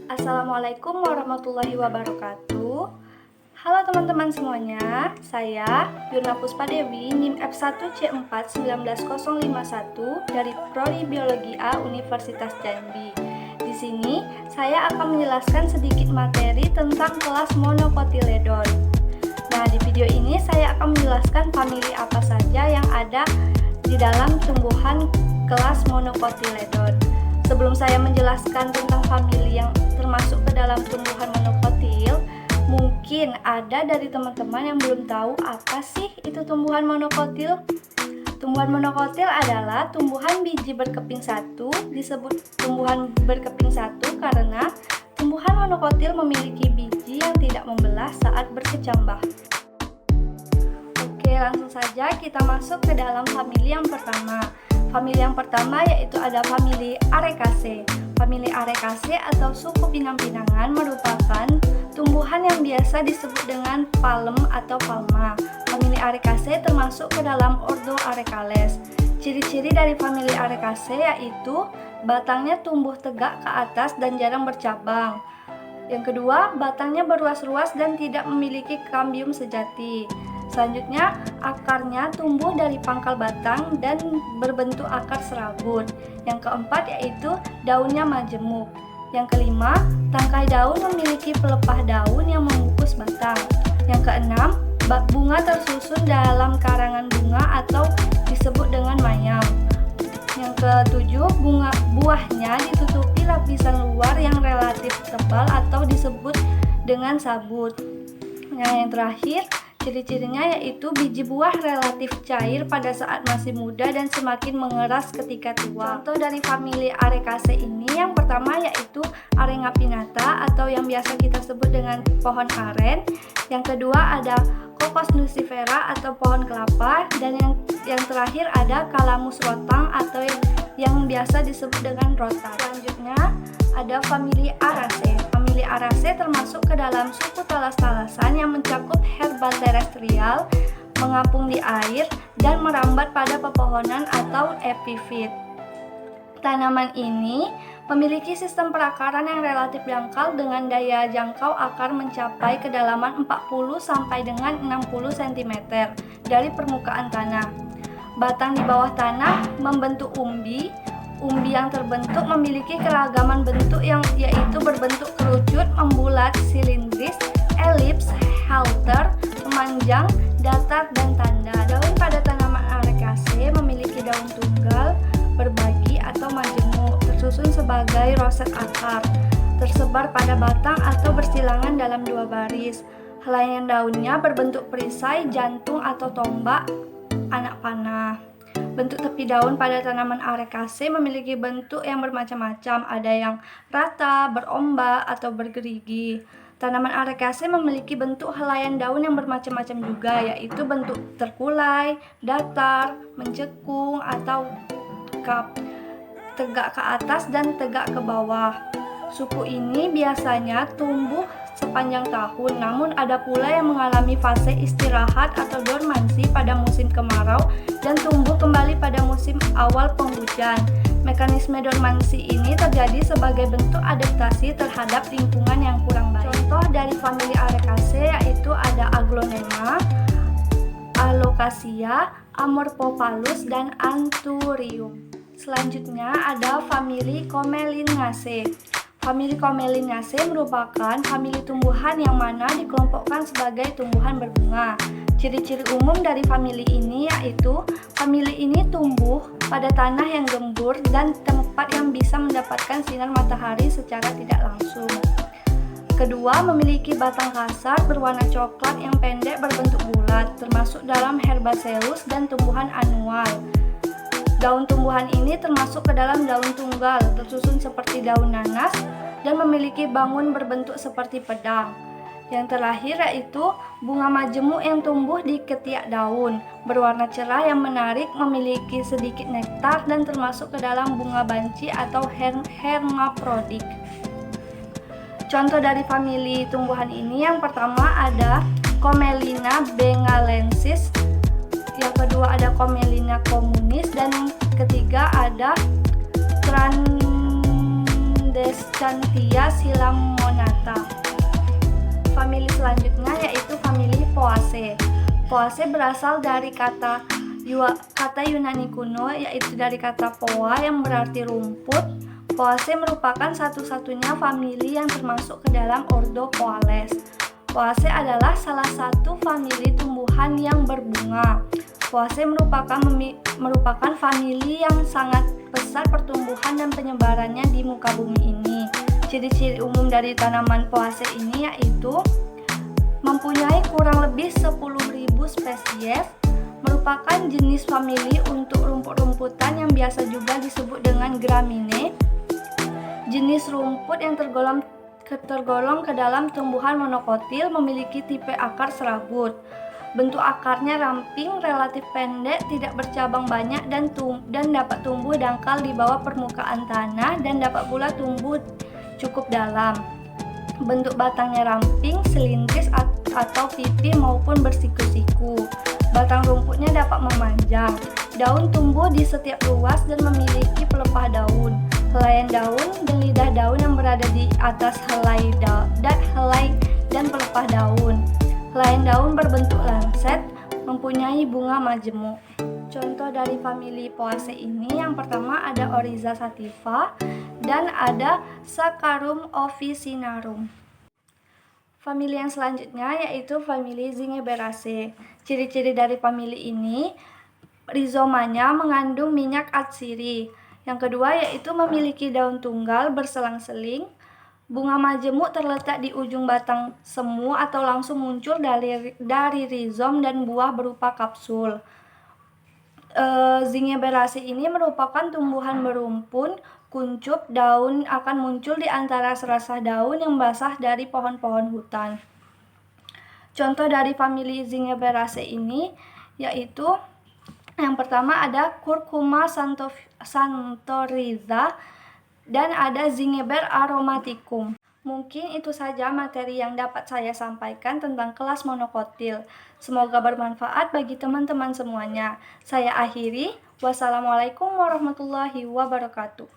Assalamualaikum warahmatullahi wabarakatuh. Halo teman-teman semuanya, saya Yurna Puspa Dewi, NIM F1C4 19051 dari Prodi Biologi A Universitas Jambi. Di sini saya akan menjelaskan sedikit materi tentang kelas monocotyledon. Nah, di video ini saya akan menjelaskan famili apa saja yang ada di dalam tumbuhan kelas monocotyledon. Sebelum saya menjelaskan tentang famili yang termasuk ke dalam tumbuhan monokotil, mungkin ada dari teman-teman yang belum tahu apa sih itu tumbuhan monokotil. Tumbuhan monokotil adalah tumbuhan biji berkeping satu. Disebut tumbuhan berkeping satu karena tumbuhan monokotil memiliki biji yang tidak membelah saat berkecambah. Oke, langsung saja kita masuk ke dalam famili yang pertama. Famili yang pertama yaitu ada famili Arecaceae. Famili Arecaceae atau suku pinang-pinangan merupakan tumbuhan yang biasa disebut dengan palem atau palma. Famili Arecaceae termasuk ke dalam ordo Arecales. Ciri-ciri dari famili Arecaceae yaitu batangnya tumbuh tegak ke atas dan jarang bercabang. Yang kedua, batangnya berruas-ruas dan tidak memiliki kambium sejati. Selanjutnya, akarnya tumbuh dari pangkal batang dan berbentuk akar serabut. Yang keempat yaitu daunnya majemuk. Yang kelima, tangkai daun memiliki pelepah daun yang membungkus batang. Yang keenam, bunga tersusun dalam karangan bunga atau disebut dengan mayang. Yang ketujuh, buahnya ditutupi lapisan luar yang relatif tebal atau disebut dengan sabut. Yang terakhir, ciri-cirinya yaitu biji buah relatif cair pada saat masih muda dan semakin mengeras ketika tua. Contoh dari famili Arecaceae ini yang pertama yaitu Arenga pinnata atau yang biasa kita sebut dengan pohon aren. Yang kedua ada Cocos nucifera atau pohon kelapa, dan yang terakhir ada Calamus rotang atau yang biasa disebut dengan rotan. Selanjutnya ada famili Araceae. Famili Araceae termasuk ke dalam suku talas-talasan yang mencakup herba terestrial, mengapung di air, dan merambat pada pepohonan atau epifit. Tanaman ini memiliki sistem perakaran yang relatif dangkal dengan daya jangkau akar mencapai kedalaman 40 sampai dengan 60 cm dari permukaan tanah. Batang di bawah tanah membentuk umbi. Umbi yang terbentuk memiliki keragaman bentuk yaitu berbentuk kerucut, membulat, silindris, elips, halter, memanjang, datar, dan tanda. Daun pada tanaman Arecaceae memiliki daun tunggal, berbagi atau majemuk, tersusun sebagai roset akar, tersebar pada batang atau bersilangan dalam dua baris. Helaian daunnya berbentuk perisai, jantung atau tombak, anak panah. Bentuk tepi daun pada tanaman Arecaceae memiliki bentuk yang bermacam-macam, ada yang rata, berombak, atau bergerigi. Tanaman Arecaceae memiliki bentuk helaian daun yang bermacam-macam juga, yaitu bentuk terkulai, datar, mencekung, atau cup, tegak ke atas dan tegak ke bawah. Suku ini biasanya tumbuh sepanjang tahun, namun ada pula yang mengalami fase istirahat atau dormansi pada musim kemarau dan tumbuh kembali pada musim awal penghujan. Mekanisme dormansi ini terjadi sebagai bentuk adaptasi terhadap lingkungan yang kurang baik. Contoh dari famili Arecaceae yaitu ada Aglonema, Alocasia, Amorphophallus, dan Anthurium. Selanjutnya ada famili Commelinaceae. Famili Commelinaceae merupakan famili tumbuhan yang mana dikelompokkan sebagai tumbuhan berbunga. Ciri-ciri umum dari famili ini yaitu famili ini tumbuh pada tanah yang gembur dan tempat yang bisa mendapatkan sinar matahari secara tidak langsung. Kedua, memiliki batang kasar berwarna coklat yang pendek berbentuk bulat, termasuk dalam Herbaceous dan tumbuhan anual. Daun tumbuhan ini termasuk ke dalam daun tunggal, tersusun seperti daun nanas, dan memiliki bangun berbentuk seperti pedang. Yang terakhir yaitu bunga majemuk yang tumbuh di ketiak daun, berwarna cerah yang menarik, memiliki sedikit nektar, dan termasuk ke dalam bunga banci atau hermaphroditic. Contoh dari famili tumbuhan ini yang pertama ada Commelina bengalensis, yang kedua ada Commelina communis, dan yang ketiga ada Transdensis Crescentia Silamonata. Famili selanjutnya yaitu famili Poaceae. Poaceae berasal dari kata Yunani kuno, yaitu dari kata poa yang berarti rumput. Poaceae merupakan satu-satunya famili yang termasuk ke dalam ordo Poales. Poaceae adalah salah satu famili tumbuhan yang berbunga. Poaceae merupakan famili yang sangat besar pertumbuhan dan penyebarannya di muka bumi ini. Ciri-ciri umum dari tanaman Poaceae ini yaitu mempunyai kurang lebih 10.000 spesies, merupakan jenis famili untuk rumput-rumputan yang biasa juga disebut dengan Gramineae. Jenis rumput yang tergolong ke dalam tumbuhan monokotil, memiliki tipe akar serabut. Bentuk akarnya ramping, relatif pendek, tidak bercabang banyak dan dapat tumbuh dangkal di bawah permukaan tanah dan dapat pula tumbuh cukup dalam. Bentuk batangnya ramping, silindris atau pipih maupun bersiku-siku. Batang rumputnya dapat memanjang. Daun tumbuh di setiap ruas dan memiliki pelepah daun. Helaian daun dan lidah daun yang berada di atas helai dan pelepah daun. Helaian daun berbentuk lancet, mempunyai bunga majemuk. Contoh dari famili Poaceae ini yang pertama ada Oryza sativa dan ada Saccharum officinarum. Famili yang selanjutnya yaitu famili Zingiberaceae. Ciri-ciri dari famili ini, rizomanya mengandung minyak atsiri. Yang kedua yaitu memiliki daun tunggal berselang-seling. Bunga majemuk terletak di ujung batang semu atau langsung muncul dari rizom dan buah berupa kapsul. Zingiberaceae ini merupakan tumbuhan berumpun, kuncup, daun akan muncul di antara serasah daun yang basah dari pohon-pohon hutan. Contoh dari famili Zingiberaceae ini yaitu yang pertama ada Curcuma santoriza dan ada Zingiber aromaticum. Mungkin itu saja materi yang dapat saya sampaikan tentang kelas monokotil. Semoga bermanfaat bagi teman-teman semuanya. Saya akhiri. Wassalamualaikum warahmatullahi wabarakatuh.